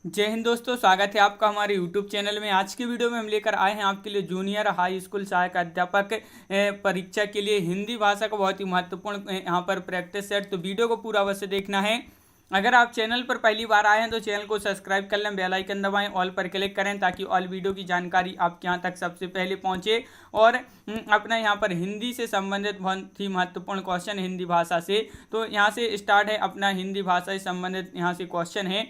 जय हिंद दोस्तों, स्वागत है आपका हमारे यूट्यूब चैनल में। आज की वीडियो में हम लेकर आए हैं आपके लिए जूनियर हाई स्कूल सहायक अध्यापक परीक्षा के लिए हिंदी भाषा का बहुत ही महत्वपूर्ण यहाँ पर प्रैक्टिस सेट। तो वीडियो को पूरा अवश्य देखना है। अगर आप चैनल पर पहली बार आए हैं तो चैनल को सब्सक्राइब कर लें, बेल आइकन दबाएं, ऑल पर क्लिक करें ताकि ऑल वीडियो की जानकारी आपके यहाँ तक सबसे पहले पहुँचे। और अपना यहाँ पर हिंदी से संबंधित बहुत ही महत्वपूर्ण क्वेश्चन हिंदी भाषा से, तो यहाँ से स्टार्ट है अपना हिंदी भाषा से संबंधित। यहाँ से क्वेश्चन है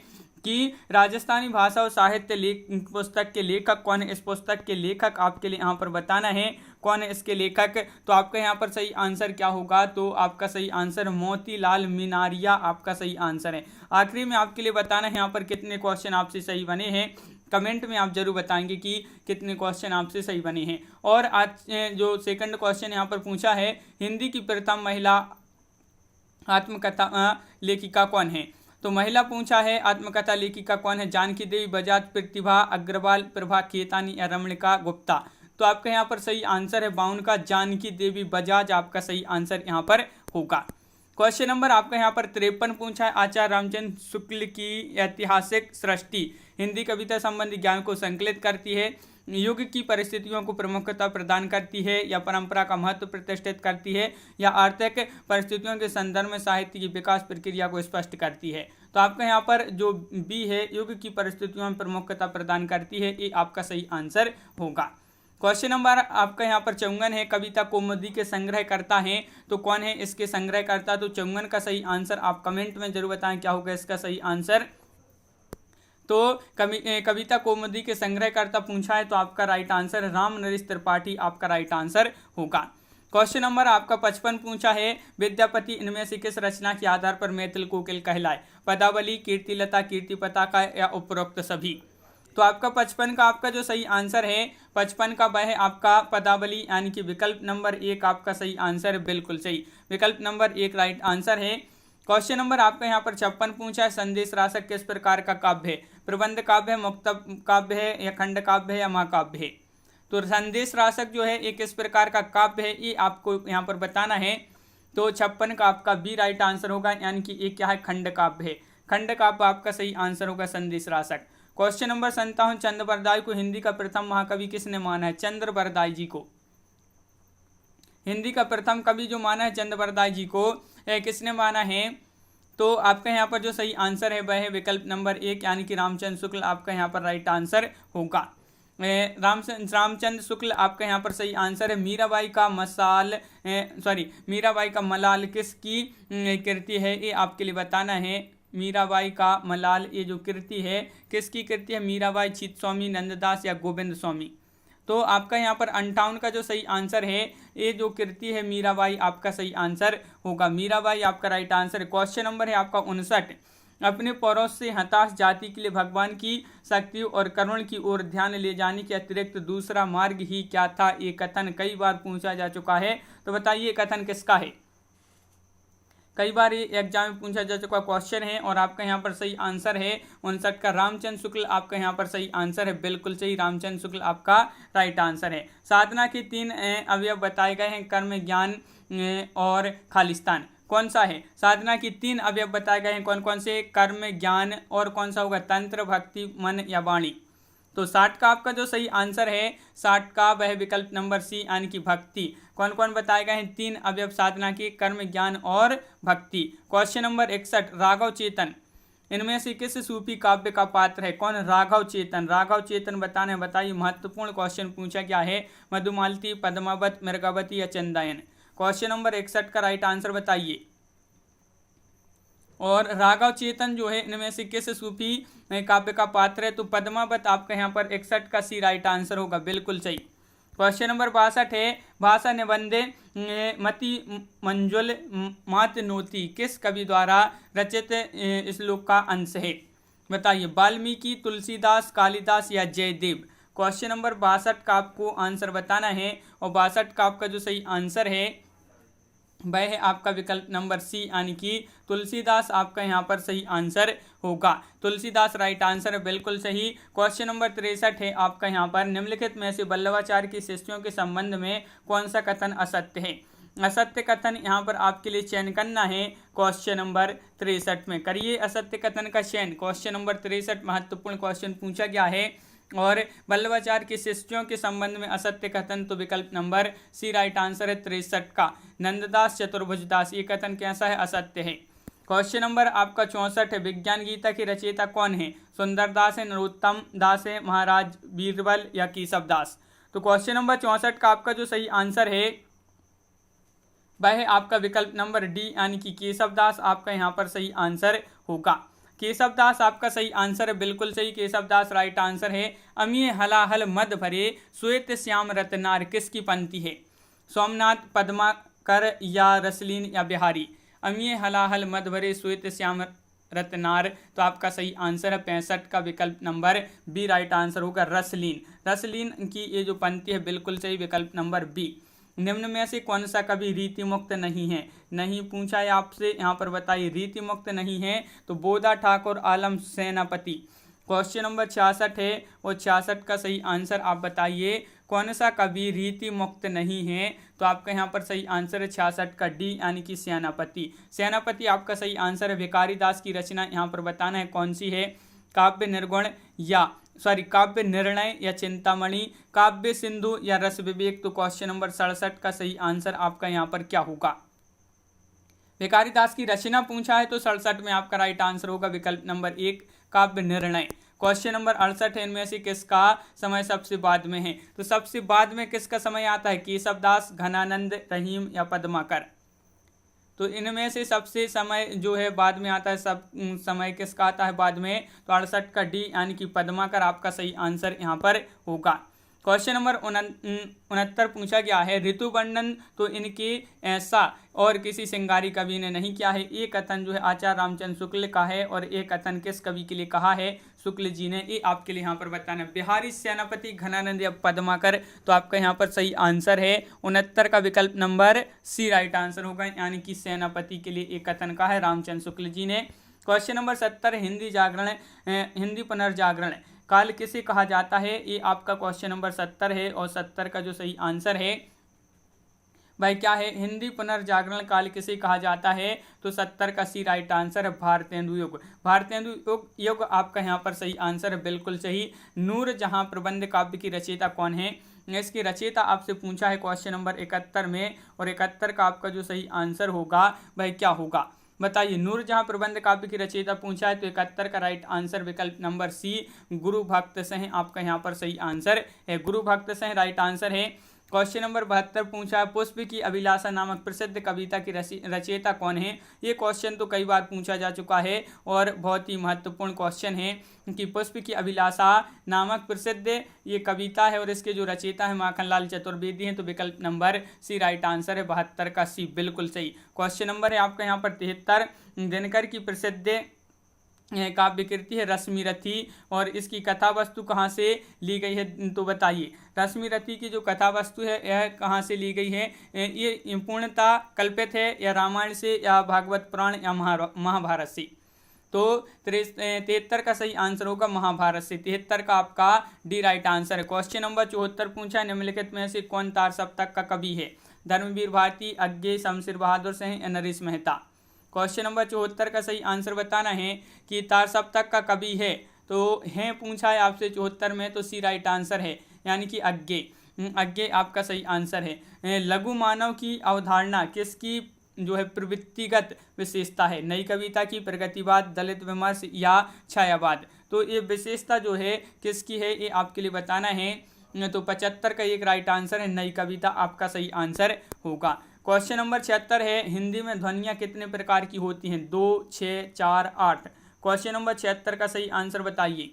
कि राजस्थानी भाषा और साहित्य पुस्तक के लेखक कौन है। इस पुस्तक के लेखक आपके लिए यहाँ पर बताना है कौन है इसके लेखक। तो आपका यहाँ पर सही आंसर क्या होगा, तो आपका सही आंसर मोतीलाल मीनारिया आपका सही आंसर है। आखिरी में आपके लिए बताना है यहाँ पर कितने क्वेश्चन आपसे सही बने हैं। कमेंट में आप जरूर बताएंगे कि कितने क्वेश्चन आपसे सही बने हैं। और आज जो सेकंड क्वेश्चन यहाँ पर पूछा है, हिंदी की प्रथम महिला आत्मकथा लेखिका कौन है। तो महिला पूछा है आत्मकथा लेखिका कौन है। जानकी देवी, बजाज, प्रतिभा अग्रवाल, प्रभा खेतानी या रमणिका गुप्ता। तो आपका यहाँ पर सही आंसर है 52 का जानकी देवी बजाज आपका सही आंसर यहाँ पर होगा। क्वेश्चन नंबर आपका यहाँ पर 53 पूछा है, आचार्य रामचंद्र शुक्ल की ऐतिहासिक सृष्टि हिंदी कविता संबंधी ज्ञान को संकलित करती है, युग की परिस्थितियों को प्रमुखता प्रदान करती है, या परंपरा का महत्व प्रतिष्ठित करती है, या आर्थिक परिस्थितियों के संदर्भ में साहित्य की विकास प्रक्रिया को स्पष्ट करती है। तो आपका यहाँ पर जो बी है, युग की परिस्थितियों में प्रमुखता प्रदान करती है, ये आपका सही आंसर होगा। क्वेश्चन नंबर आपका यहाँ पर 54 है, कविता कौमुदी के संग्रह करता है, तो कौन है इसके संग्रह करता। तो 54 का सही आंसर आप कमेंट में जरूर बताएं क्या होगा इसका सही आंसर। तो कविता कौमुदी के संग्रहकर्ता पूछा है, तो आपका राइट आंसर राम नरेश त्रिपाठी आपका राइट आंसर होगा। क्वेश्चन नंबर आपका 55 पूछा है, विद्यापति इनमें से किस रचना के आधार पर मैथिल कोकिल कहलाए। पदावली, कीर्तिलता, कीर्ति पताका या उपरोक्त सभी। तो आपका 55 का आपका जो सही आंसर है 55 का वह है आपका पदावली, यानी कि विकल्प नंबर 1 आपका सही आंसर है। बिल्कुल सही, विकल्प नंबर 1 राइट आंसर है। क्वेश्चन नंबर आपका यहाँ पर 56 पूछा है, संदेश राशक किस प्रकार का काव्य है। प्रबंध काव्य है, मुक्तक काव्य है, या खंड काव्य है, या महाकाव्य है। तो संदेश राशक जो है एक किस प्रकार का काव्य है, ये आपको यहाँ पर बताना है। तो 56 का आपका बी राइट आंसर होगा, यानी कि एक क्या है, खंड काव्य है। खंड काव्य आपका सही आंसर होगा संदेश राशक। क्वेश्चन नंबर 57, चंद्र बरदाई को हिंदी का प्रथम महाकवि किसने माना है। चंद्र बरदाई जी को हिंदी का प्रथम कवि जो माना है चंद्र बरदाई जी को किसने माना है। तो आपका यहाँ पर जो सही आंसर है वह है विकल्प नंबर 1, यानी कि रामचंद्र शुक्ल आपका यहाँ पर राइट आंसर होगा। रामचंद्र शुक्ल आपका यहाँ पर सही आंसर है। मीराबाई का मलाल किसकी कृति है, ये आपके लिए बताना है। मीराबाई का मलाल ये जो कृति है किसकी कृति है। मीराबाई, चित स्वामी, नंददास या गोविंद स्वामी। तो आपका यहाँ पर 58 का जो सही आंसर है, ये जो कृति है मीराबाई आपका सही आंसर होगा। मीराबाई आपका राइट आंसर है। क्वेश्चन नंबर है आपका 59, अपने पड़ोस से हताश जाति के लिए भगवान की शक्ति और करुण की ओर ध्यान ले जाने के अतिरिक्त दूसरा मार्ग ही क्या था। ये कथन कई बार पूछा जा चुका है, तो बताइए कथन किसका है। कई बार ये एग्जाम में पूछा जा चुका क्वेश्चन है, और आपका यहाँ पर सही आंसर है 59 का रामचंद्र शुक्ल आपका यहाँ पर सही आंसर है। बिल्कुल सही, रामचंद्र शुक्ल आपका राइट आंसर है। साधना के 3 अवयव बताए गए हैं, कर्म, ज्ञान और खालिस्तान। कौन सा है। साधना की 3 अवयव बताए गए हैं, कौन कौन से, कर्म, ज्ञान और कौन सा होगा, तंत्र, भक्ति, मन या वाणी। तो 60 का आपका जो सही आंसर है 60 का वह विकल्प नंबर सी, यानी कि भक्ति। कौन कौन बताए गए हैं, 3 अवयव साधना के, कर्म, ज्ञान और भक्ति। क्वेश्चन नंबर 61, राघव चेतन इनमें से किस सूफी काव्य का पात्र है। कौन, राघव चेतन। राघव चेतन बताना है, बताइए। महत्वपूर्ण क्वेश्चन पूछा गया है। मधुमालती, पद्मावत, मृगावती या चंदायन। क्वेश्चन नंबर 61 का राइट आंसर बताइए। और राघव चेतन जो है इनमें से किस सूफी काव्य का पात्र है। तो पद्मावत आपका यहाँ पर 61 का सी राइट आंसर होगा। बिल्कुल सही। क्वेश्चन नंबर 62 है, भाषा निबंधे मति मंजुल मातनोती किस कवि द्वारा रचित श्लोक का अंश है। बताइए, वाल्मीकि, तुलसीदास, कालिदास या जयदेव। क्वेश्चन नंबर 62 का आपको आंसर बताना है, और 62 का आपका जो सही आंसर है वह है आपका विकल्प नंबर सी, यानी कि तुलसीदास आपका यहाँ पर सही आंसर होगा। तुलसीदास राइट आंसर है। बिल्कुल सही। क्वेश्चन नंबर 63 है आपका यहाँ पर, निम्नलिखित में से वल्लभाचार्य की शिष्यों के संबंध में कौन सा कथन असत्य है। असत्य कथन यहाँ पर आपके लिए चयन करना है क्वेश्चन नंबर 63 में। करिए असत्य कथन का चयन। क्वेश्चन नंबर 63 महत्वपूर्ण क्वेश्चन पूछा गया है। और वल्लभाचार्य के शिष्यों के संबंध में असत्य कथन, तो विकल्प नंबर सी राइट आंसर है 63 का। नंददास चतुर्भुज दास, ये कथन कैसा है? असत्य है। क्वेश्चन नंबर आपका 64 है। विज्ञान गीता के रचयिता कौन है? सुंदरदास है, नरोत्तम दास है, महाराज बीरबल या केशव दास? तो क्वेश्चन नंबर 64 का आपका जो सही आंसर है वह है आपका विकल्प नंबर डी यानी कि केशव दास आपका यहाँ पर सही आंसर होगा। केशव दास आपका सही आंसर है, बिल्कुल सही, केशव दास राइट आंसर है। अमीय हलाहल मद भरे श्वेत श्याम रत्नार किसकी पंक्ति है? सोमनाथ, पद्माकर या रसलीन या बिहारी? अमीय हलाहल मद भरे श्वेत श्याम रत्नार, तो आपका सही आंसर है 65 का विकल्प नंबर बी राइट आंसर होगा रसलीन। रसलीन की ये जो पंक्ति है बिल्कुल सही, विकल्प नंबर बी। निम्न में से कौन सा कवि रीति मुक्त नहीं है? नहीं पूछा है आपसे, यहाँ पर बताइए रीति मुक्त नहीं है, तो बोधा ठाकुर, आलम सेनापति। क्वेश्चन नंबर 66 है और 66 का सही आंसर आप बताइए कौन सा कवि रीति मुक्त नहीं है? तो आपका यहाँ पर सही आंसर है 66 का डी यानी कि सेनापति। सेनापति आपका सही आंसर है। भिखारी दास की रचना यहाँ पर बताना है कौन सी है? काव्य निर्गुण काव्य निर्णय या चिंतामणि, काव्य सिंधु या रस विवेक? तो क्वेश्चन नंबर 67 का सही आंसर आपका यहाँ पर क्या होगा? भिखारी दास की रचना पूछा है तो 67 में आपका राइट आंसर होगा विकल्प नंबर 1 काव्य निर्णय। क्वेश्चन नंबर 68 है। इनमें से किसका समय सबसे बाद में है? तो सबसे बाद में किसका समय आता है? केशव दास, घनानंद, रहीम या पद्माकर? तो इनमें से सबसे समय जो है बाद में आता है, सब समय किसका आता है बाद में? तो 68 का डी यानी कि पद्माकर आपका सही आंसर यहाँ पर होगा। क्वेश्चन नंबर 69 पूछा गया है। ऋतु वर्णन तो इनके ऐसा और किसी श्रृंगारी कवि ने नहीं किया है। एक कथन जो है आचार्य रामचंद्र शुक्ल का है और एक कथन किस कवि के लिए कहा है? शुक्ल जी ने। ये आपके लिए यहाँ पर बताना है। बिहारी, सेनापति, घनानंद या पद्माकर? तो आपका यहाँ पर सही आंसर है 69 का विकल्प नंबर सी राइट आंसर होगा, यानी कि सेनापति के लिए एक कथन का है रामचंद्र शुक्ल जी ने। क्वेश्चन नंबर 70 हिंदी पुनर्जागरण काल किसे कहा जाता है? ये आपका क्वेश्चन नंबर 70 है और 70 का जो सही आंसर है भाई क्या है? हिंदी पुनर्जागरण काल किसे कहा जाता है? तो 70 का सी राइट आंसर है भारतेंदु युग। भारतेंदु युग आपका यहाँ पर सही आंसर है, बिल्कुल सही। नूरजहां प्रबंध काव्य की रचयिता कौन है? इसकी रचयिता आपसे पूछा है क्वेश्चन नंबर 71 में और 71 का आपका जो सही आंसर होगा भाई क्या होगा? बताइए। नूरजहां प्रबंध काव्य की रचयिता पूछा है तो 71 का राइट आंसर विकल्प नंबर सी गुरु भक्त सिंह आपका यहाँ पर सही आंसर है। गुरु भक्त सिंह राइट आंसर है। क्वेश्चन नंबर 72 पूछा है पुष्प की अभिलाषा नामक प्रसिद्ध कविता की रचयिता कौन है? ये क्वेश्चन तो कई बार पूछा जा चुका है और बहुत ही महत्वपूर्ण क्वेश्चन है कि पुष्प की अभिलाषा नामक प्रसिद्ध ये कविता है और इसके जो रचयिता है माखनलाल चतुर्वेदी हैं। तो विकल्प नंबर सी राइट आंसर है 72 का सी, बिल्कुल सही। क्वेश्चन नंबर है आपका यहाँ पर 73 दिनकर की प्रसिद्ध काव्य कृति है रश्मिरथी और इसकी कथा वस्तु कहाँ से ली गई है? तो बताइए। रश्मिरथी की जो कथा वस्तु है यह कहाँ से ली गई है? ये पूर्णतः कल्पित है या रामायण से या भागवत पुराण या महाभारत से? तो 73 का सही आंसर होगा महाभारत से। 73 का आपका डी राइट आंसर है। क्वेश्चन नंबर 74 पूछा है निम्नलिखित में से कौन तार सप्तक का कवि है? धर्मवीर भारती, अज्ञे, शमशेर बहादुर सिंह या नरेश मेहता? क्वेश्चन नंबर 74 का सही आंसर बताना है कि तार सप्तक का कवि है तो है पूछा है आपसे 74 में, तो सी राइट आंसर है यानी कि अज्ञे आपका सही आंसर है। लघु मानव की अवधारणा किसकी जो है प्रवृत्तिगत विशेषता है? नई कविता की, प्रगतिवाद, दलित विमर्श या छायावाद? तो ये विशेषता जो है किसकी है ये आपके लिए बताना है। तो 75 का एक राइट आंसर है नई कविता आपका सही आंसर होगा। क्वेश्चन नंबर 76 है हिंदी में ध्वनियाँ कितने प्रकार की होती हैं? 2, 6, 4, 8? क्वेश्चन नंबर 76 का सही आंसर बताइए।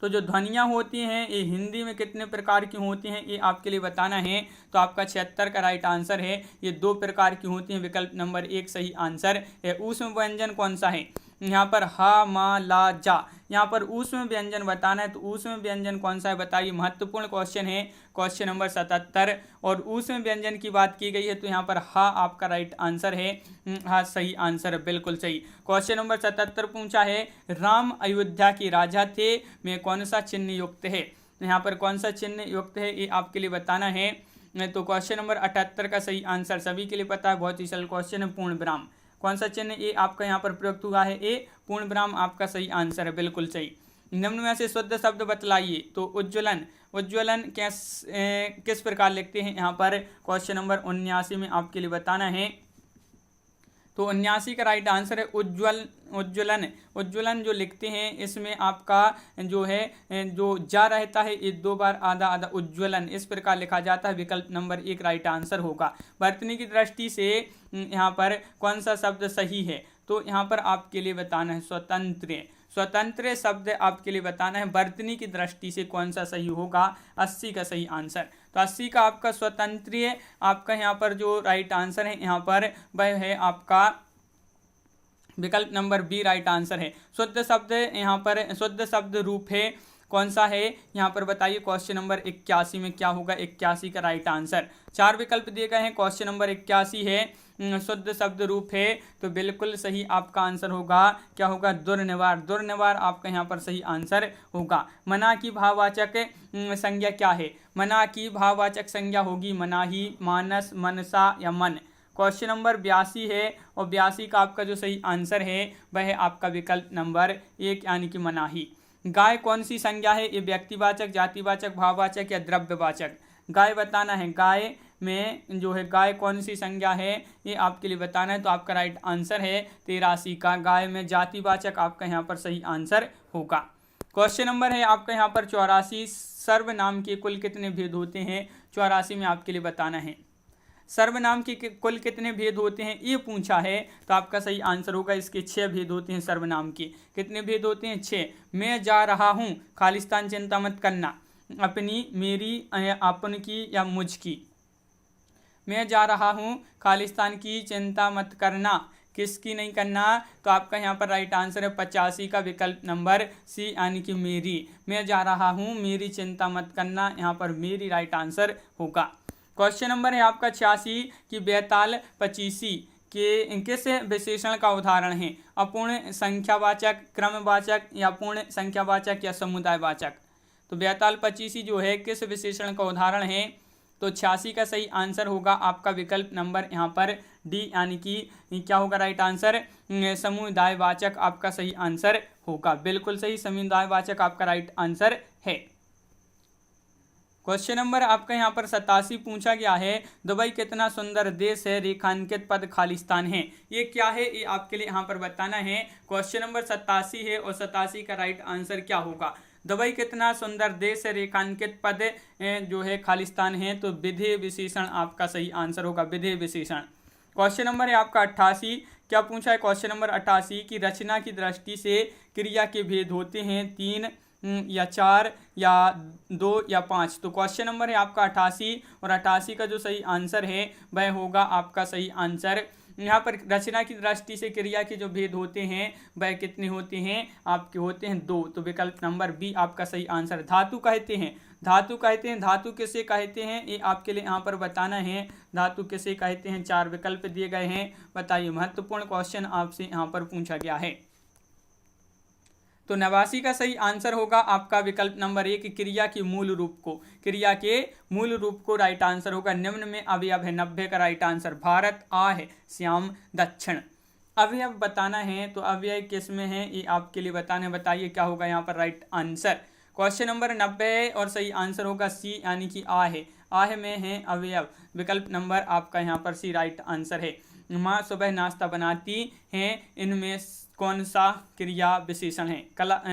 तो जो ध्वनियाँ होती हैं ये हिंदी में कितने प्रकार की होती हैं ये आपके लिए बताना है। तो आपका 76 का राइट आंसर है ये 2 प्रकार की होती हैं, विकल्प नंबर 1 सही आंसर है। ऊष्म व्यंजन कौन सा है? यहाँ पर हा, मा, ला, जा, यहाँ पर ऊष्म व्यंजन बताना है। तो ऊष्म व्यंजन कौन सा है बताइए, महत्वपूर्ण क्वेश्चन है। क्वेश्चन नंबर 77 और ऊष्म व्यंजन की बात की गई है तो यहाँ पर हा आपका राइट आंसर है। हाँ सही आंसर है, बिल्कुल सही। क्वेश्चन नंबर 77 पूछा है राम अयोध्या के राजा थे में कौन सा चिन्ह युक्त है? यहाँ पर कौन सा चिन्ह युक्त है ये आपके लिए बताना है। तो क्वेश्चन नंबर 78 का सही आंसर सभी के लिए पता है, बहुत ही सरल क्वेश्चन है, पूर्ण विराम। कौन सा चिन्ह ए आपका यहाँ पर प्रयुक्त हुआ है? ए, पूर्ण विराम आपका सही आंसर है, बिल्कुल सही। निम्न में से शुद्ध शब्द बतलाइए। तो उज्ज्वलन, उज्ज्वलन किस प्रकार लिखते हैं यहाँ पर? क्वेश्चन नंबर 79 में आपके लिए बताना है। तो 79 का राइट आंसर है उज्ज्वलन। उज्ज्वलन जो लिखते हैं इसमें आपका जो है जो जा रहता है ये 2 बार आधा आधा, उज्ज्वलन इस प्रकार लिखा जाता है। विकल्प नंबर 1 राइट आंसर होगा। वर्तनी की दृष्टि से यहाँ पर कौन सा शब्द सही है? तो यहाँ पर आपके लिए बताना है स्वतंत्र। स्वतंत्र शब्द आपके लिए बताना है, वर्तनी की दृष्टि से कौन सा सही होगा? 80 का सही आंसर। तो 80 का आपका स्वतंत्र आपका यहाँ पर जो राइट आंसर है यहाँ पर वह है आपका विकल्प नंबर बी राइट आंसर है। शुद्ध शब्द यहाँ पर शुद्ध शब्द रूप है कौन सा है यहाँ पर बताइए? क्वेश्चन नंबर 81 में क्या होगा? 81 का राइट आंसर। 4 विकल्प दिए गए हैं, क्वेश्चन नंबर 81 है, शुद्ध शब्द रूप है, तो बिल्कुल सही आपका आंसर होगा क्या होगा? दुर्निवार। दुर्निवार आपका यहाँ पर सही आंसर होगा। मना की भाववाचक संज्ञा क्या है? मना की भाववाचक संज्ञा होगी मनाही, मानस, मनसा या मन। क्वेश्चन नंबर 82 है और 82 का आपका जो सही आंसर है वह है आपका विकल्प नंबर 1 यानी कि मनाही। गाय कौन सी संज्ञा है? ये व्यक्तिवाचक, जातिवाचक, भाववाचक या द्रव्यवाचक? गाय बताना है, गाय में जो है गाय कौन सी संज्ञा है ये आपके लिए बताना है। तो आपका राइट आंसर है 83 का, गाय में जातिवाचक आपका यहाँ पर सही आंसर होगा। क्वेश्चन नंबर है आपका यहाँ पर 84, सर्वनाम के कुल कितने भेद होते हैं? 84 में आपके लिए बताना है सर्वनाम के कुल कितने भेद होते हैं ये पूछा है। तो आपका सही आंसर होगा इसके 6 भेद होते हैं सर्वनाम के। कितने भेद होते हैं? 6। मैं जा रहा हूँ, खालिस्तान चिंता मत करना, अपनी, मेरी, अपन की या मुझ की। मैं जा रहा हूँ, खालिस्तान की चिंता मत करना, किसकी नहीं करना? तो आपका यहाँ पर राइट आंसर है 85 का विकल्प नंबर सी यानी कि मेरी। मैं जा रहा हूँ, मेरी चिंता मत करना, यहाँ पर मेरी राइट आंसर होगा। क्वेश्चन नंबर है आपका 86 कि बेताल पचीसी के किस विशेषण का उदाहरण है? अपूर्ण संख्यावाचक, क्रमवाचक या पूर्ण संख्यावाचक या समुदायवाचक? तो बेताल पचीसी जो है किस विशेषण का उदाहरण है? तो 86 का सही आंसर होगा आपका विकल्प नंबर यहाँ पर डी यानी कि क्या होगा राइट आंसर? समुदायवाचक आपका सही आंसर होगा, बिल्कुल सही, समुदायवाचक आपका राइट आंसर है। क्वेश्चन नंबर आपका यहाँ पर 87 पूछा गया है, दुबई कितना सुंदर देश है, रेखांकित पद खालिस्तान है। ये क्या है ये आपके लिए यहाँ पर बताना है। क्वेश्चन नंबर 87 है और 87 का राइट आंसर क्या होगा? दुबई कितना सुंदर देश है, रेखांकित पद जो है खालिस्तान है, तो विधेय विशेषण आपका सही आंसर होगा, विधेय विशेषण। क्वेश्चन नंबर है आपका 88, क्या पूछा है? क्वेश्चन नंबर 88 की रचना की दृष्टि से क्रिया के भेद होते हैं 3 या 4 या 2 या 5। तो क्वेश्चन नंबर है आपका 88 और 88 का जो सही आंसर है वह होगा आपका सही आंसर। यहाँ पर रचना की दृष्टि से क्रिया के जो भेद होते हैं वह कितने होते हैं? आपके होते हैं 2। तो विकल्प नंबर बी आपका सही आंसर। धातु कहते हैं, धातु कहते हैं, धातु किसे कहते हैं ये आपके लिए यहाँ पर बताना है। धातु किसे कहते हैं? 4 विकल्प दिए गए हैं, बताइए। महत्वपूर्ण क्वेश्चन आपसे यहाँ पर पूछा गया है। तो 89 का सही आंसर होगा आपका विकल्प नंबर 1, क्रिया के मूल रूप को, क्रिया के मूल रूप को राइट आंसर होगा। निम्न में अवयव है, 90 का राइट आंसर। भारत, आ है, श्याम, दक्षिण। अवयव बताना है, तो अवयव किस में है ये आपके लिए बताना है, बताइए क्या होगा यहाँ पर राइट आंसर। क्वेश्चन नंबर 90 और सही आंसर होगा सी यानी कि आ है, आह में है अवयव। विकल्प नंबर आपका यहाँ पर सी राइट आंसर है। माँ सुबह नाश्ता बनाती हैं, इनमें कौन सा क्रिया विशेषण है?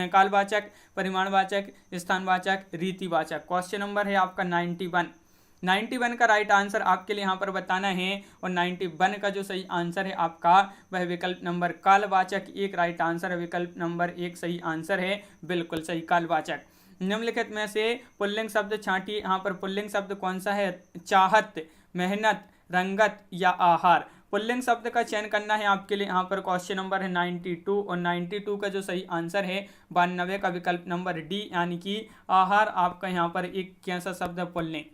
कालवाचक, परिमाणवाचक, स्थानवाचक, रीतिवाचक। क्वेश्चन नंबर है आपका 91 का राइट आंसर आपके लिए यहाँ पर बताना है और 91 का जो सही आंसर है आपका वह विकल्प नंबर कालवाचक 1 राइट आंसर है। विकल्प नंबर 1 सही आंसर है, बिल्कुल सही, कालवाचक। निम्नलिखित में से पुल्लिंग शब्द छांटिए। यहाँ पर पुल्लिंग शब्द कौन सा है? चाहत, मेहनत, रंगत या आहार। पुल्लिंग शब्द का चयन करना है आपके लिए। यहाँ पर क्वेश्चन नंबर है 92 और 92 का जो सही आंसर है 92 का विकल्प नंबर डी यानी कि आहार आपका यहाँ पर एक कैसा शब्द है? पुल्लिंग।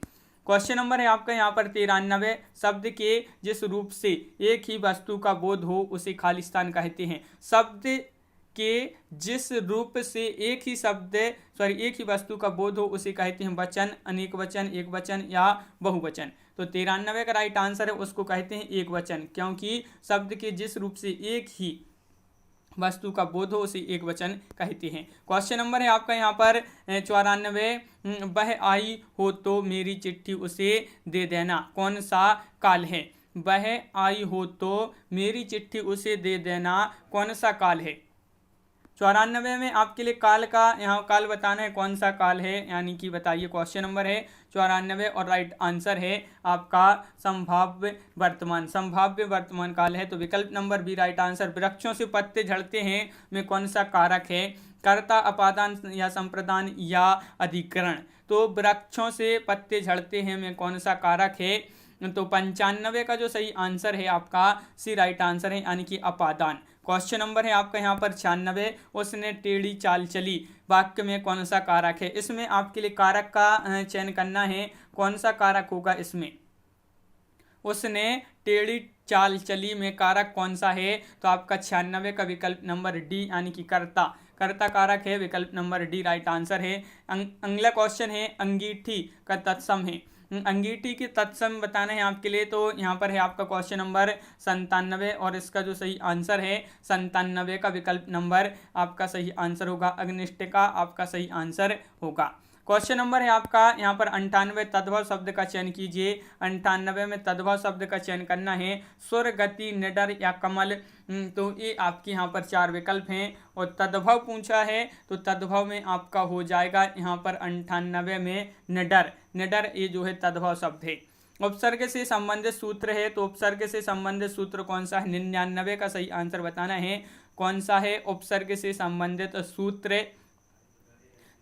क्वेश्चन नंबर है आपका यहाँ पर 93, शब्द के जिस रूप से एक ही वस्तु का बोध हो उसे खालिस्तान कहते हैं। शब्द के जिस रूप से एक ही वस्तु का बोध हो उसे कहते हैं वचन, अनेक वचन, एक वचन या बहुवचन। तो 93 का राइट आंसर है उसको कहते हैं एक वचन, क्योंकि शब्द के जिस रूप से एक ही वस्तु का बोध हो उसे एक वचन कहते हैं। क्वेश्चन नंबर है आपका यहाँ पर 94, वह आई हो तो मेरी चिट्ठी उसे दे देना, कौन सा काल है? वह आई हो तो मेरी चिट्ठी उसे दे देना, कौन सा काल है? 94 में आपके लिए काल का यहाँ काल बताना है, कौन सा काल है, यानी कि बताइए। क्वेश्चन नंबर है 94 और राइट आंसर है आपका संभाव्य वर्तमान काल है। तो विकल्प नंबर बी राइट आंसर। वृक्षों से पत्ते झड़ते हैं में कौन सा कारक है? कर्ता, अपादान या संप्रदान या अधिकरण? तो वृक्षों से पत्ते झड़ते हैं में कौन सा कारक है? तो 95 का जो सही आंसर है आपका सी राइट आंसर है, यानी कि अपादान। क्वेश्चन नंबर है आपका यहाँ पर 96, उसने टेढ़ी चाल चली, वाक्य में कौन सा कारक है? इसमें आपके लिए कारक का चयन करना है, कौन सा कारक होगा इसमें? उसने टेढ़ी चाल चली में कारक कौन सा है? तो आपका 96 का विकल्प नंबर डी, यानी कि कर्ता कारक है, विकल्प नंबर डी राइट आंसर है। अगला क्वेश्चन है अंगीठी का तत्सम है। अंगीठी के तत्सम बताना है आपके लिए। तो यहाँ पर है आपका क्वेश्चन नंबर 97 और इसका जो सही आंसर है 97 का विकल्प नंबर आपका सही आंसर होगा। अग्निष्टिका आपका सही आंसर होगा। क्वेश्चन नंबर है आपका यहाँ पर 98, तद्भव शब्द का चयन कीजिए। 98 में तद्भव शब्द का चयन करना है, सुर, गति, निडर या कमल। तो ये आपके यहाँ पर 4 विकल्प हैं और तद्भव पूछा है तो तद्भव में आपका हो जाएगा यहाँ पर 98 में निडर ये जो है तद्भव शब्द है। उपसर्ग से संबंधित सूत्र है, तो उपसर्ग से संबंधित सूत्र कौन सा है? 99 का सही आंसर बताना है, कौन सा है उपसर्ग से संबंधित सूत्र?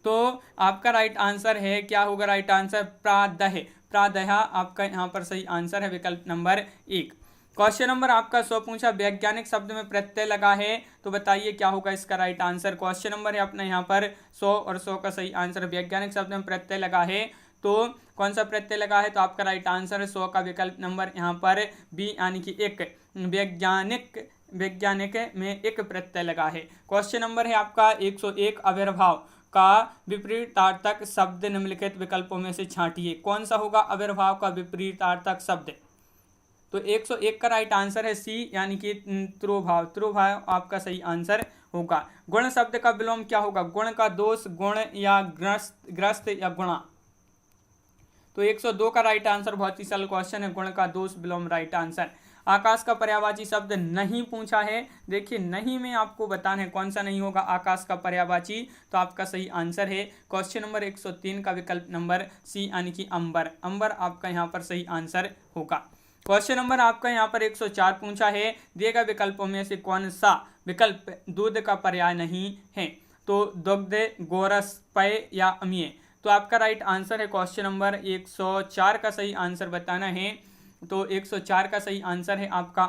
तो आपका राइट आंसर है, क्या होगा राइट आंसर? प्रादह आपका यहाँ पर सही आंसर है, विकल्प नंबर 1। क्वेश्चन नंबर आपका 100 पूछा, वैज्ञानिक शब्द में प्रत्यय लगा है, तो बताइए क्या होगा इसका राइट आंसर। क्वेश्चन नंबर है अपना यहाँ पर 100 और 100 का सही आंसर, वैज्ञानिक शब्द में प्रत्यय लगा है, तो कौन सा प्रत्यय लगा है? तो आपका राइट आंसर है 100 का विकल्प नंबर यहाँ पर बी, यानी कि एक। वैज्ञानिक में एक प्रत्यय लगा है। क्वेश्चन नंबर है आपका 101, अविर्भाव का विपरीतार्थक शब्द निम्नलिखित विकल्पों में से छांटिए, कौन सा होगा आविर्भाव का विपरीतार्थक शब्द? तो 101 का राइट आंसर है सी, यानी कि त्रोभाव आपका सही आंसर होगा। गुण शब्द का विलोम क्या होगा? गुण का दोष, गुण या ग्रस्त या गुणा। तो 102 का राइट आंसर, बहुत ही सरल क्वेश्चन है, गुण का दोष विलोम राइट आंसर। आकाश का पर्यायवाची शब्द नहीं पूछा है, देखिए नहीं में आपको बताना है कौन सा नहीं होगा आकाश का पर्यायवाची, तो आपका सही आंसर है क्वेश्चन नंबर 103 का विकल्प नंबर सी, यानी कि अंबर आपका यहाँ पर सही आंसर होगा। क्वेश्चन नंबर आपका यहाँ पर 104 पूछा है, दिए गए विकल्पों में से कौन सा विकल्प दूध का पर्याय नहीं है? तो दुग्ध, गोरस, पेय या अम्लीय। तो आपका राइट आंसर है क्वेश्चन नंबर 104 का सही आंसर बताना है, तो 104 का सही आंसर है आपका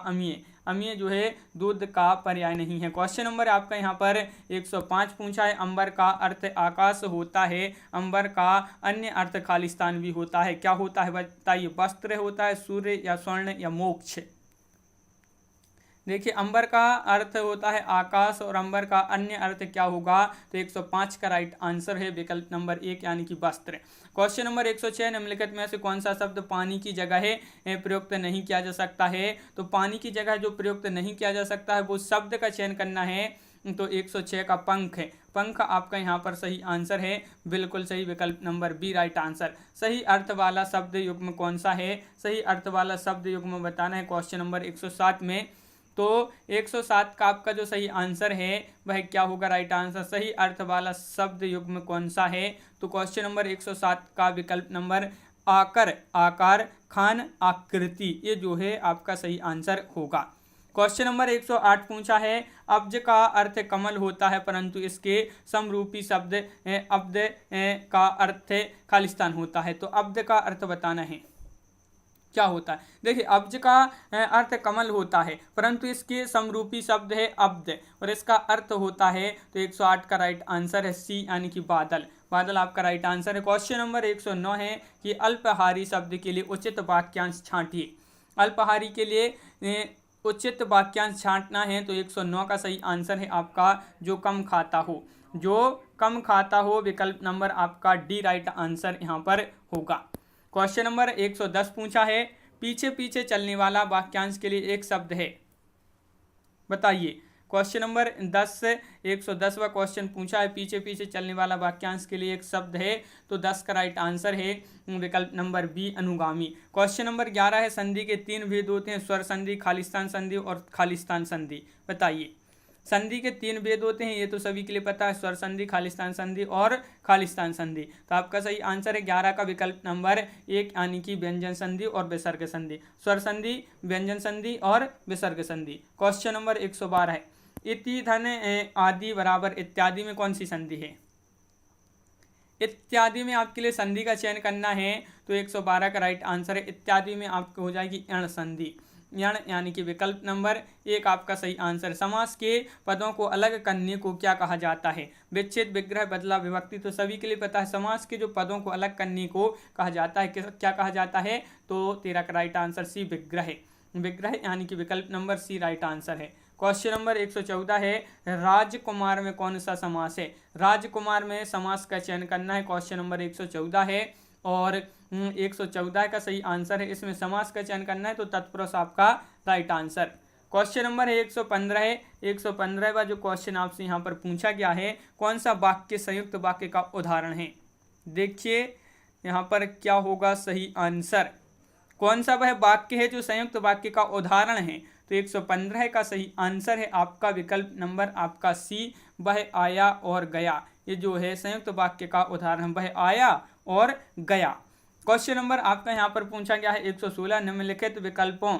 अम्लीय जो है दूध का पर्याय नहीं है। क्वेश्चन नंबर आपका यहाँ पर 105 पूछा है, अंबर का अर्थ आकाश होता है, अंबर का अन्य अर्थ खालिस्तान भी होता है, क्या होता है बताइए? वस्त्र होता है, सूर्य या स्वर्ण या मोक्ष। देखिए अंबर का अर्थ होता है आकाश और अंबर का अन्य अर्थ क्या होगा? तो 105 का राइट आंसर है विकल्प नंबर 1, यानी कि वस्त्र। क्वेश्चन नंबर 106, निम्नलिखित में से कौन सा शब्द पानी की जगह प्रयुक्त नहीं किया जा सकता है? तो पानी की जगह जो प्रयुक्त नहीं किया जा सकता है वो शब्द का चयन करना है, तो 106 का पंख है, पंख आपका यहाँ पर सही आंसर है, बिल्कुल सही, विकल्प नंबर बी राइट आंसर। सही अर्थ वाला शब्द युग्म कौन सा है? सही अर्थ वाला शब्द युग्म बताना है क्वेश्चन नंबर 107 में। तो 107 का आपका जो सही आंसर है वह क्या होगा राइट आंसर? सही अर्थ वाला शब्द युग्म कौन सा है? तो क्वेश्चन नंबर 107 का विकल्प नंबर आकार, खान, आकृति, ये जो है आपका सही आंसर होगा। क्वेश्चन नंबर 108 पूछा है, अब्ज का अर्थ कमल होता है परंतु इसके समरूपी शब्द अब्द का अर्थ खालिस्तान होता है, तो अब्द का अर्थ बताना है क्या होता है? देखिए अब्ज का अर्थ कमल होता है परंतु इसके समरूपी शब्द है अब्द और इसका अर्थ होता है, तो 108 का राइट आंसर है सी, यानी कि बादल आपका राइट आंसर है। क्वेश्चन नंबर 109 है कि अल्पहारी शब्द के लिए उचित वाक्यांश छांटिए। अल्पहारी के लिए उचित वाक्यांश छांटना है तो 109 का सही आंसर है आपका जो कम खाता हो, जो कम खाता हो, विकल्प नंबर आपका डी राइट आंसर यहाँ पर होगा। क्वेश्चन नंबर 110 पूछा है, पीछे पीछे चलने वाला वाक्यांश के लिए एक शब्द है, बताइए। क्वेश्चन नंबर 110वां क्वेश्चन पूछा है, पीछे पीछे चलने वाला वाक्यांश के लिए एक शब्द है, तो 10 का राइट आंसर है विकल्प नंबर बी अनुगामी। क्वेश्चन नंबर 11 है, संधि के 3 भेद होते हैं, स्वर संधि, खालिस्तान संधि और खालिस्तान संधि, बताइए। संधि के 3 भेद होते हैं, ये तो सभी के लिए पता है, स्वर संधि, खालिस्तान संधि और खालिस्तान संधि। तो आपका सही आंसर है 11 का विकल्प नंबर 1 यानी कि व्यंजन संधि और विसर्ग संधि, स्वर संधि, व्यंजन संधि और विसर्ग संधि। क्वेश्चन नंबर 112 है, इति धन आदि बराबर इत्यादि में कौन सी संधि है? इत्यादि में आपके लिए संधि का चयन करना है, तो 112 का राइट आंसर है इत्यादि में आपको हो जाएगी यण संधि, यण यानी कि विकल्प नंबर 1 आपका सही आंसर। समास के पदों को अलग करने को क्या कहा जाता है? विच्छेद, विग्रह, बदला, विभक्ति, तो सभी के लिए पता है। समास के जो पदों को अलग करने को कहा जाता है क्या कहा जाता है? तो 13 का राइट आंसर सी विग्रह, विग्रह यानी कि विकल्प नंबर सी राइट आंसर है। क्वेश्चन नंबर 114 है, राजकुमार में कौन सा समास है? राजकुमार में समास का चयन करना है, क्वेश्चन नंबर 114 है और 114 का सही आंसर है, इसमें समास का चयन करना है, तो तत्पुरुष आपका राइट आंसर। क्वेश्चन नंबर 115 है, 115वां जो क्वेश्चन आपसे यहाँ पर पूछा गया है, कौन सा वाक्य संयुक्त वाक्य का उदाहरण है? देखिए यहाँ पर क्या होगा सही आंसर, कौन सा वह वाक्य है जो संयुक्त वाक्य का उदाहरण है? तो 115 का सही आंसर है आपका विकल्प नंबर आपका सी, वह आया और गया। ये जो है संयुक्त वाक्य का उदाहरण, वह आया और गया। क्वेश्चन नंबर आपका यहाँ पर पूछा गया है 116, निम्नलिखित विकल्पों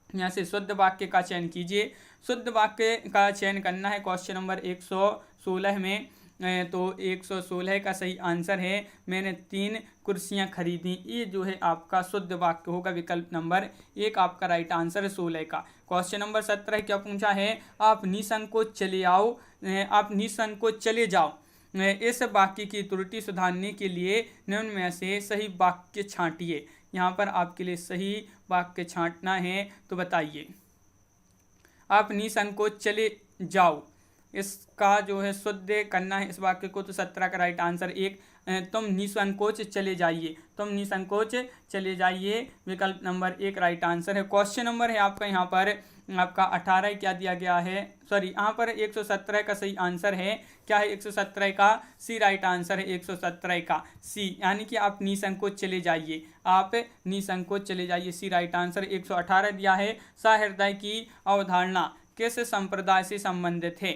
यहाँ से शुद्ध वाक्य का चयन कीजिए। शुद्ध वाक्य का चयन करना है क्वेश्चन नंबर 116 में, तो 116 का सही आंसर है, मैंने 3 कुर्सियां खरीदी। ये जो है आपका शुद्ध वाक्य होगा, विकल्प नंबर 1 आपका राइट आंसर है 16 का। क्वेश्चन नंबर 17 क्या पूछा है, आप निसंकोच चले आओ, आप निसंकोच चले जाओ। इस वाक्य की त्रुटि सुधारने के लिए निम्न में से सही वाक्य छांटिए। यहाँ पर आपके लिए सही वाक्य छांटना है, तो बताइए। आप निसंकोच चले जाओ, इसका जो है शुद्ध करना है इस वाक्य को, तो 17 का राइट आंसर 1, तुम निसंकोच चले जाइए, तुम निसंकोच चले जाइए, विकल्प नंबर 1 राइट आंसर है। क्वेश्चन नंबर है आपका यहाँ पर आपका 18 क्या दिया गया है, सॉरी यहाँ पर 117 का सही आंसर है, क्या है 117 का सी राइट आंसर है, 117 का सी, यानी कि आप निसंकोच चले जाइए, आप निसंकोच चले जाइए, सी राइट आंसर। 118 दिया है, सहृदय की अवधारणा किस संप्रदाय से संबंधित है?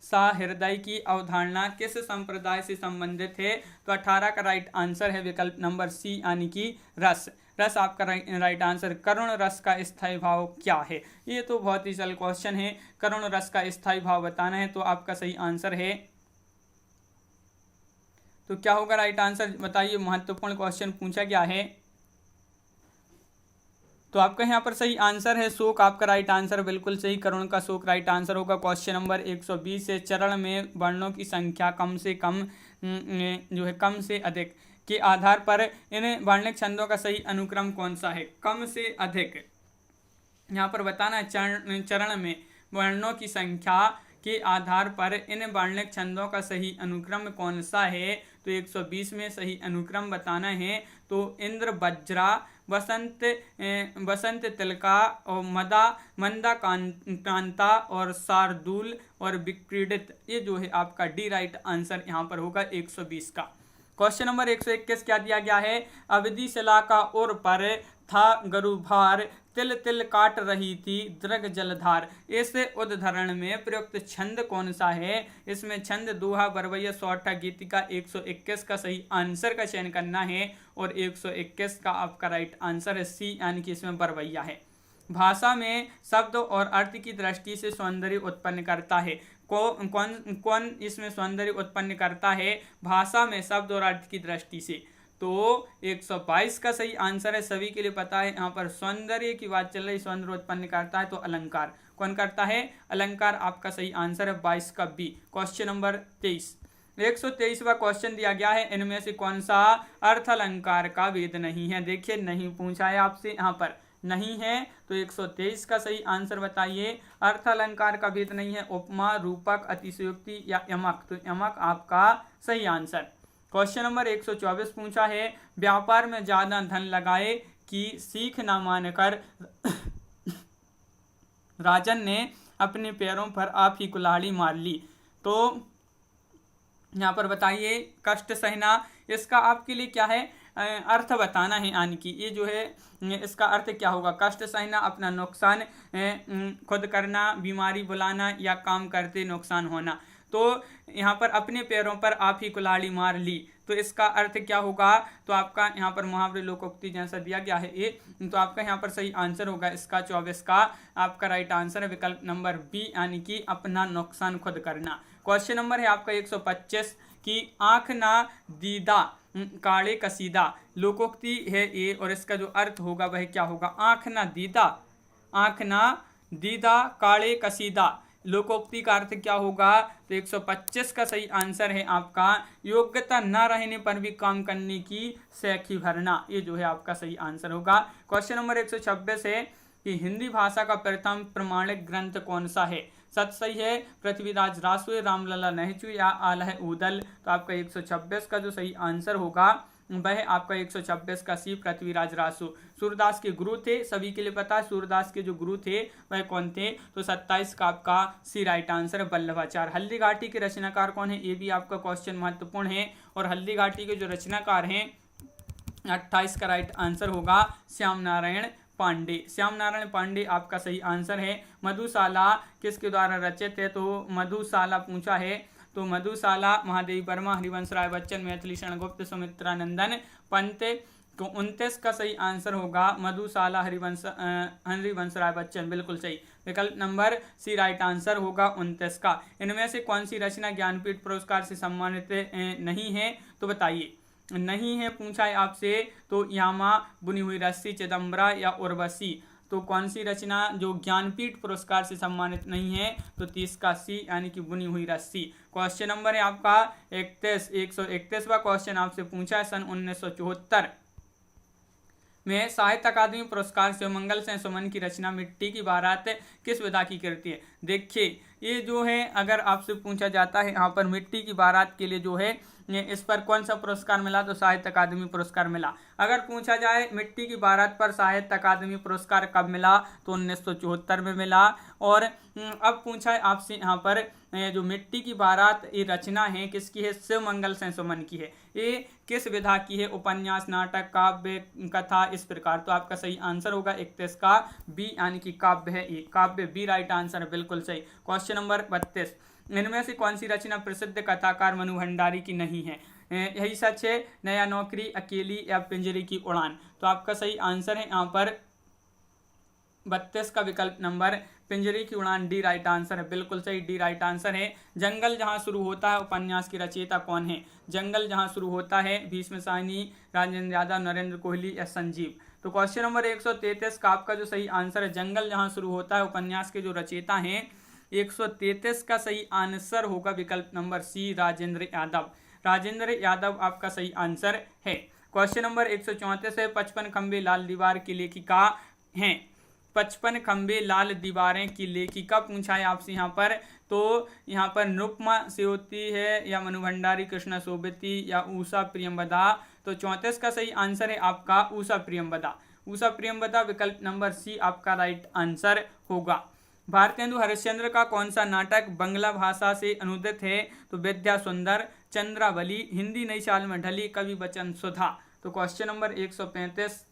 सहृदय की अवधारणा किस संप्रदाय से संबंधित है? तो 18 का राइट आंसर है विकल्प नंबर सी यानी कि रस, रस आपका राइट आंसर। करुण रस का स्थायी भाव क्या है? ये तो बहुत ही सरल क्वेश्चन है, करुण रस का स्थायी भाव बताना है, तो आपका सही आंसर है, तो क्या होगा राइट आंसर बताइए। महत्वपूर्ण क्वेश्चन पूछा गया है, तो आपका यहाँ पर सही आंसर है शोक, आपका राइट आंसर बिल्कुल सही, करुण का शोक राइट आंसर होगा। क्वेश्चन नंबर 120 है, चरण में वर्णों की संख्या कम से कम जो है कम से अधिक के आधार पर इन वर्णिक छंदों का सही अनुक्रम कौन सा है? कम से अधिक यहाँ पर बताना है, चरण में वर्णों की संख्या के आधार पर इन वर्णिक छंदों का सही अनुक्रम कौन सा है? तो 120 में सही अनुक्रम बताना है, तो इंद्र, वज्रा, वसंत तिलका और मंदा कांता और शार्दूल और विक्रीडित, ये जो है आपका डी राइट आंसर यहाँ पर होगा 120 का। क्वेश्चन नंबर 121 क्या दिया गया है, अवधि शिला का उर पर था गरुभार, तिल तिल काट रही थी दृग जलधार। इस उद्धरण में प्रयुक्त छंद कौन सा है? इसमें छंद दोहा, बरवैया, सौठा, गीतिका। 121 का सही आंसर का चयन करना है और 121 का आपका राइट आंसर है सी, यानी कि इसमें बरवैया है। भाषा में शब्द और अर्थ की दृष्टि से सौंदर्य उत्पन्न करता है, कौन इसमें सौंदर्य उत्पन्न करता है? भाषा में शब्द और अर्थ की दृष्टि से, तो 122 का सही आंसर है, सभी के लिए पता है। यहाँ पर सौंदर्य की बात चल रही, सौंदर्य उत्पन्न करता है तो अलंकार, कौन करता है? अलंकार, आपका सही आंसर है 22 का बी। क्वेश्चन नंबर 23, 123वां क्वेश्चन दिया गया है, इनमें से कौन सा अर्थ अलंकार का वेद नहीं है? देखिए नहीं पूछा है आपसे यहाँ पर, नहीं है, तो 123 का सही आंसर बताइए। अर्थ अलंकार का भेद नहीं है, उपमा, रूपक, अतिशयोक्ति या यमक, तो यमक आपका सही आंसर। क्वेश्चन नंबर 124 पूछा है, व्यापार में ज्यादा धन लगाए कि सीख न मानकर राजन ने अपने पैरों पर आप ही कुल्हाड़ी मार ली। तो यहाँ पर बताइए, कष्ट सहना, इसका आपके लिए क्या है अर्थ बताना है, यानी कि ये जो है इसका अर्थ क्या होगा। कष्ट सहना, अपना नुकसान खुद करना, बीमारी बुलाना या काम करते नुकसान होना। तो यहाँ पर अपने पैरों पर आप ही कुल्हाड़ी मार ली, तो इसका अर्थ क्या होगा। तो आपका यहाँ पर मुहावरे लोकोक्ति जैसा दिया गया है ये, तो आपका यहाँ पर सही आंसर होगा इसका 24 का आपका राइट आंसर है विकल्प नंबर बी, यानी कि अपना नुकसान खुद करना। क्वेश्चन नंबर है आपका 125 की आंख ना दीदा काले कसीदा, लोकोक्ति है ये, और इसका जो अर्थ होगा वह क्या होगा। आंख ना दीदा, आंख ना दीदा काले कसीदा, लोकोक्ति का अर्थ क्या होगा। तो 125 का सही आंसर है आपका योग्यता न रहने पर भी काम करने की सैखी भरना, ये जो है आपका सही आंसर होगा। क्वेश्चन नंबर 126 है कि हिंदी भाषा का प्रथम प्रमाणिक ग्रंथ कौन सा है। सच सही है पृथ्वीराज रासु, रामलला नेहचू या आलह उदल, तो आपका 126 का जो सही आंसर होगा वह आपका 126 का सी पृथ्वीराज रासु। सूरदास के गुरु थे, सभी के लिए पता है सूरदास के जो गुरु थे वह कौन थे। तो 27 का आपका सी राइट आंसर है वल्लभाचार्य। हल्दी घाटी के रचनाकार कौन है, ये भी आपका क्वेश्चन महत्वपूर्ण है। और हल्दी घाटी के जो रचनाकार हैं 28 का राइट आंसर होगा श्याम नारायण पांडे। श्याम नारायण पांडे आपका सही आंसर है। मधुशाला किसके द्वारा रचित है, तो मधुशाला पूछा है, तो मधुशाला महादेवी वर्मा, हरिवंश राय बच्चन, मैथिली शरण गुप्त, सुमित्रा नंदन पंत। तो 29 का सही आंसर होगा मधुशाला हरिवंश राय बच्चन, बिल्कुल सही। विकल्प नंबर सी राइट आंसर होगा 29 का। इनमें से कौन सी रचना ज्ञानपीठ पुरस्कार से सम्मानित नहीं है, तो बताइए। नहीं है पूछा है आपसे, तो यामा, बुनी हुई रस्सी, चिदम्बरा या उर्वशी, तो कौन सी रचना जो ज्ञानपीठ पुरस्कार से सम्मानित नहीं है, तो 30 का सी, यानी कि बुनी हुई रस्सी। क्वेश्चन नंबर है आपका 131वां क्वेश्चन आपसे पूछा है सन 1974 में साहित्य अकादमी पुरस्कार से मंगल से सुमन की रचना मिट्टी की बारात किस विधा की कृति है। देखिए ये जो है अगर आपसे पूछा जाता है यहाँ पर मिट्टी की बारात के लिए जो है इस पर कौन सा पुरस्कार मिला, तो साहित्य अकादमी पुरस्कार मिला। अगर पूछा जाए मिट्टी की बारात पर साहित्य अकादमी पुरस्कार कब मिला, तो 1974 में मिला। और अब पूछा है आपसे यहाँ पर जो मिट्टी की बारात ये रचना है किसकी है, शिव मंगल से सुमन की है। ये किस विधा की है, उपन्यास, नाटक, काव्य, कथा, इस प्रकार। तो आपका सही आंसर होगा 31 का बी, यानी कि काव्य है ये, काव्य बी राइट आंसर है, बिल्कुल सही। क्वेश्चन नंबर 32, इनमें से कौन सी रचना प्रसिद्ध कथाकार मनु भंडारी की नहीं है। यही सच है, नया नौकरी, अकेली या पिंजरे की उड़ान। तो आपका सही आंसर है यहाँ पर 32 का विकल्प नंबर पिंजरे की उड़ान, डी राइट आंसर है, बिल्कुल सही, डी राइट आंसर है। जंगल जहां शुरू होता है उपन्यास की रचयिता कौन है। जंगल जहां शुरू होता है भीष्म साहनी, राजेंद्र यादव, नरेंद्र कोहली या संजीव। तो क्वेश्चन नंबर 133 का आपका जो सही आंसर है जंगल जहां शुरू होता है उपन्यास के जो रचयिता हैं 133 का सही आंसर होगा विकल्प नंबर सी, राजेंद्र यादव। राजेंद्र यादव आपका सही आंसर है। क्वेश्चन नंबर 134 है 55 खंबे लाल दीवार की लेखिका हैं। 55 खंबे लाल दीवारें की लेखिका पूछा है आपसे यहाँ पर, तो यहाँ पर निरुपमा सेवती है या मनु भंडारी, कृष्णा सोबती या उषा प्रियंवदा। तो 34 का सही आंसर है आपका उषा प्रियंवदा। उषा प्रियंवदा विकल्प नंबर सी आपका राइट आंसर होगा। भारतेंदु हरिश्चंद्र का कौन सा नाटक बांग्ला भाषा से अनुदित है, तो विद्या सुंदर, चंद्रावली, हिंदी नई चाल में ढली, कवि वचन सुधा। तो क्वेश्चन नंबर 135,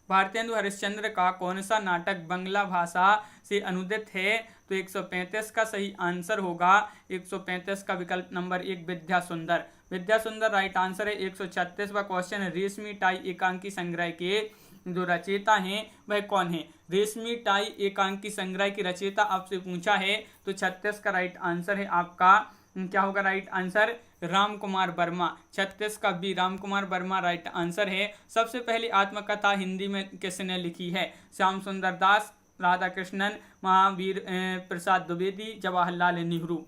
भारतेंदु हरिश्चंद्र का कौन सा नाटक बांग्ला भाषा से अनुदित है, तो 135 का सही आंसर होगा 135 का विकल्प नंबर 1 विद्या सुंदर। विद्या सुंदर राइट आंसर है। 136वां क्वेश्चन है रेशमी टाई एकांकी संग्रह के जो रचयिता हैं वह कौन है। रेशमी टाई एकांकी संग्रह की रचयिता आपसे पूछा है, तो 36 का राइट आंसर है आपका क्या होगा राइट आंसर, राम कुमार वर्मा। 36 का B Ram Kumar Verma right answer है। सबसे पहली आत्मकथा हिंदी में किसने लिखी है, श्याम सुंदर दास, राधा कृष्णन, महावीर प्रसाद द्विवेदी, जवाहरलाल नेहरू।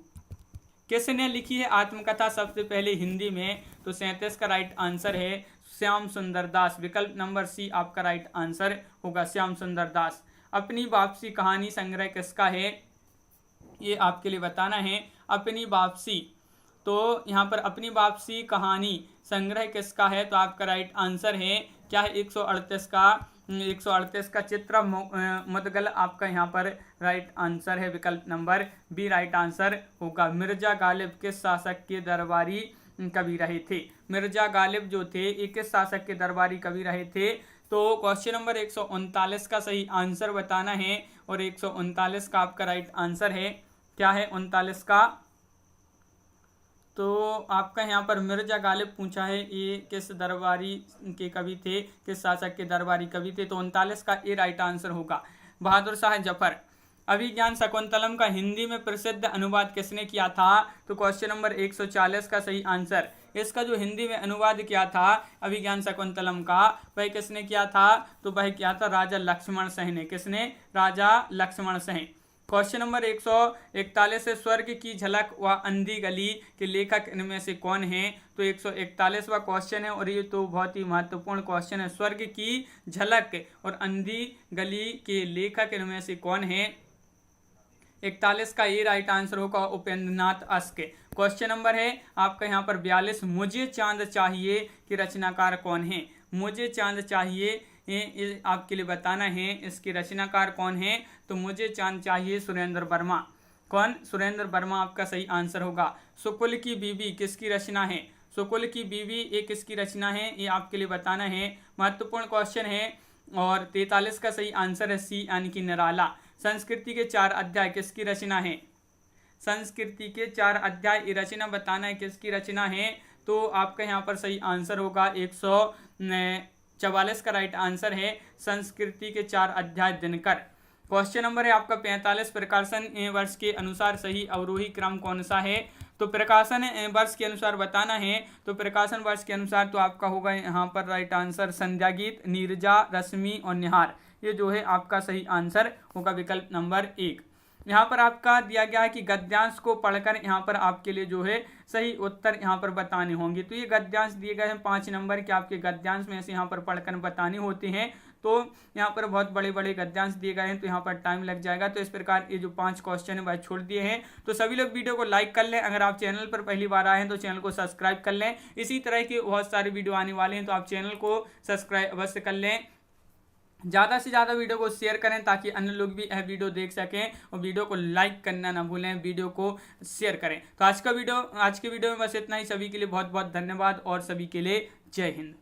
किसने लिखी है आत्मकथा सबसे पहले हिंदी में, तो 37 का राइट आंसर है श्याम सुंदर दास। विकल्प नंबर सी आपका राइट आंसर होगा, श्याम सुंदर दास। अपनी वापसी कहानी संग्रह किसका है, ये आपके लिए बताना है। अपनी वापसी, तो यहाँ पर अपनी वापसी कहानी संग्रह किसका है, तो आपका राइट आंसर है क्या है 138 का चित्र मुदगल आपका यहाँ पर राइट आंसर है। विकल्प नंबर बी राइट आंसर होगा। मिर्जा गालिब किस शासक के दरबारी कवि रहे थे। मिर्जा गालिब जो थे ये किस शासक के दरबारी कवि रहे थे, तो क्वेश्चन नंबर 139 का सही आंसर बताना है और 139 का आपका राइट आंसर है क्या है 39 का, तो आपका यहाँ पर मिर्जा गालिब पूछा है ये किस दरबारी के कवि थे, किस शासक के दरबारी कवि थे, तो 39 का ए राइट आंसर होगा। बहादुर शाह जफर। अभिज्ञान शकुंतलम का हिंदी में प्रसिद्ध अनुवाद किसने किया था, तो क्वेश्चन नंबर 140 का सही आंसर, इसका जो हिंदी में अनुवाद किया था अभिज्ञान शकुंतलम का, वह किसने किया था, तो वह किया था राजा लक्ष्मण सेन ने। किसने, राजा लक्ष्मण सेन। क्वेश्चन नंबर 141 है, स्वर्ग की झलक व अंधी गली के लेखक इनमें से कौन है, तो 141वां क्वेश्चन है और ये तो बहुत ही महत्वपूर्ण क्वेश्चन है। स्वर्ग की झलक और अंधी गली के लेखक इनमें से कौन है, 41 का ये राइट आंसर होगा उपेंद्रनाथ अश्क। क्वेश्चन नंबर है आपका यहाँ पर 42, मुझे चांद चाहिए कि रचनाकार कौन है। मुझे चांद चाहिए ये आपके लिए बताना है इसके रचनाकार कौन है, तो मुझे चांद चाहिए सुरेंद्र वर्मा। कौन, सुरेंद्र वर्मा आपका सही आंसर होगा। शुकुल की बीवी किसकी रचना है, शुकुल की बीवी ये किसकी रचना है, ये आपके लिए बताना है, महत्वपूर्ण क्वेश्चन है। और 43 का सही आंसर है सी यानी कि निराला। संस्कृति के 4 अध्याय किसकी रचना है, संस्कृति के 4 अध्याय ये रचना बताना है किसकी रचना है, तो आपका यहाँ पर सही आंसर होगा 144 का राइट आंसर है संस्कृति के 4 अध्याय दिनकर। क्वेश्चन नंबर है आपका 45, प्रकाशन वर्ष के अनुसार सही अवरोही क्रम कौन सा है, तो प्रकाशन वर्ष के अनुसार बताना है, तो प्रकाशन वर्ष के अनुसार तो आपका होगा यहाँ पर राइट आंसर संध्या गीत, नीरजा, रश्मि और निहार, ये जो है आपका सही आंसर होगा विकल्प नंबर 1। यहाँ पर आपका दिया गया है कि गद्यांश को पढ़कर यहाँ पर आपके लिए जो है सही उत्तर यहाँ पर बताने होंगे, तो ये गद्यांश दिए गए हैं 5 नंबर के, आपके गद्यांश में से यहाँ पर पढ़कर बताने होते हैं, तो यहाँ पर बहुत बड़े बड़े गद्यांश दिए गए हैं तो यहाँ पर टाइम लग जाएगा। तो इस प्रकार ये जो 5 क्वेश्चन है वह छोड़ दिए हैं। तो सभी लोग वीडियो को लाइक कर लें, अगर आप चैनल पर पहली बार आए हैं तो चैनल को सब्सक्राइब कर लें। इसी तरह के बहुत सारे वीडियो आने वाले हैं तो आप चैनल को सब्सक्राइब अवश्य कर लें। ज़्यादा से ज़्यादा वीडियो को शेयर करें ताकि अन्य लोग भी यह वीडियो देख सकें, और वीडियो को लाइक करना ना भूलें, वीडियो को शेयर करें। तो आज के वीडियो में बस इतना ही। सभी के लिए बहुत बहुत धन्यवाद और सभी के लिए जय हिंद।